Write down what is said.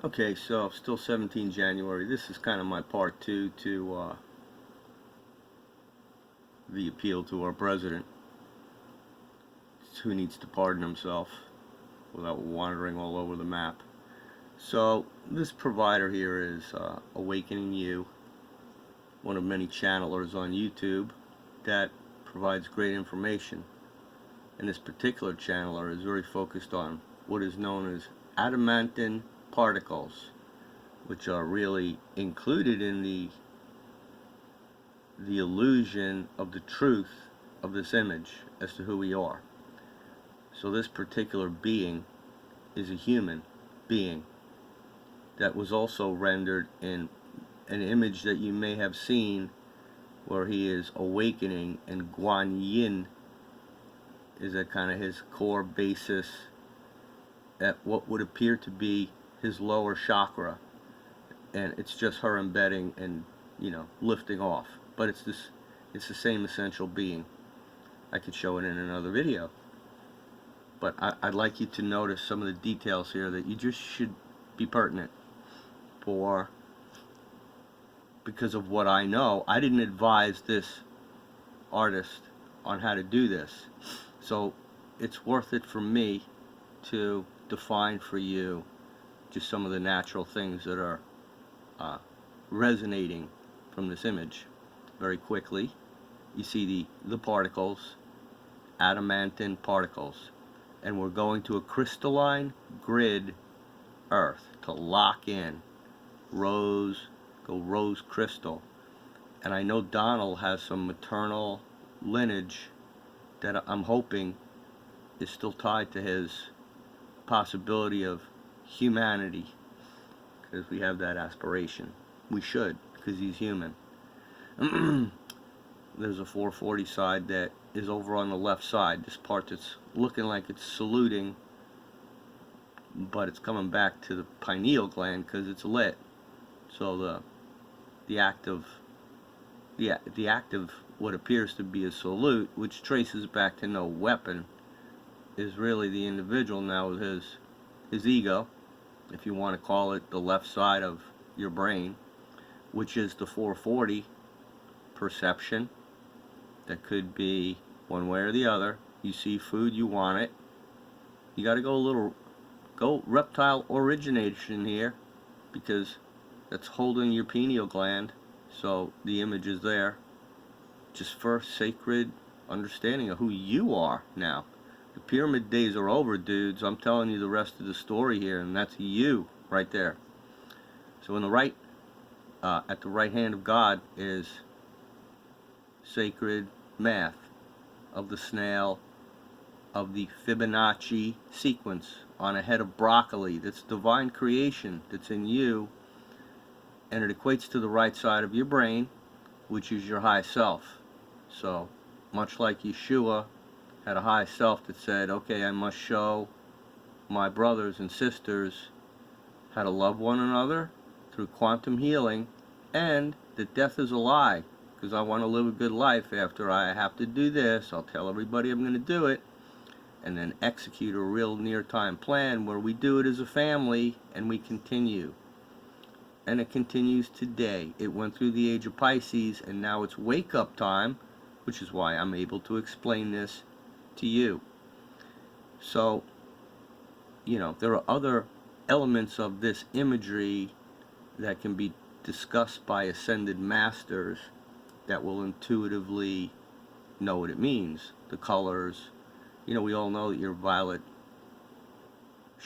Okay, so still 17 January. This is kind of my part two to the appeal to our president, who needs to pardon himself without wandering all over the map. So this provider here is Awakening You, one of many channelers on YouTube that provides great information. And this particular channeler is very focused on what is known as adamantine particles, which are really included in the illusion of the truth of this image as to who we are. So this particular being is a human being that was also rendered in an image that you may have seen where he is awakening, and Guan Yin is a kind of his core basis at what would appear to be his lower chakra, and it's just her embedding and lifting off, but it's the same essential being. I could show it in another video, but I'd like you to notice some of the details here that you just should be pertinent for, because of what I know. I didn't advise this artist on how to do this, so it's worth it for me to define for you just some of the natural things that are resonating from this image. Very quickly, you see the particles, adamantine particles, and we're going to a crystalline grid earth to lock in rose crystal. And I know Donald has some maternal lineage that I'm hoping is still tied to his possibility of humanity, because we have that aspiration. We should, because he's human. There's a 440 side that is over on the left side, this part that's looking like it's saluting, but it's coming back to the pineal gland because it's lit. So the act of what appears to be a salute, which traces back to no weapon, is really the individual now with his ego, if you want to call it the left side of your brain, which is the 440 perception. That could be one way or the other. You see food, you want it. You got to go reptile origination here, because that's holding your pineal gland. So the image is there, just for sacred understanding of who you are now. The pyramid days are over, dudes. I'm telling you the rest of the story here, and that's you right there. So in the right, at the right hand of God is sacred math of the snail, of the Fibonacci sequence on a head of broccoli. That's divine creation that's in you, and it equates to the right side of your brain, which is your high self. So much like Yeshua had a high self that said, okay, I must show my brothers and sisters how to love one another through quantum healing, and that death is a lie, because I want to live a good life. After I have to do this, I'll tell everybody I'm going to do it, and then execute a real near-time plan where we do it as a family, and we continue. And it continues today. It went through the age of Pisces, and now it's wake-up time, which is why I'm able to explain this to you. So, there are other elements of this imagery that can be discussed by ascended masters that will intuitively know what it means. The colors, we all know that your violet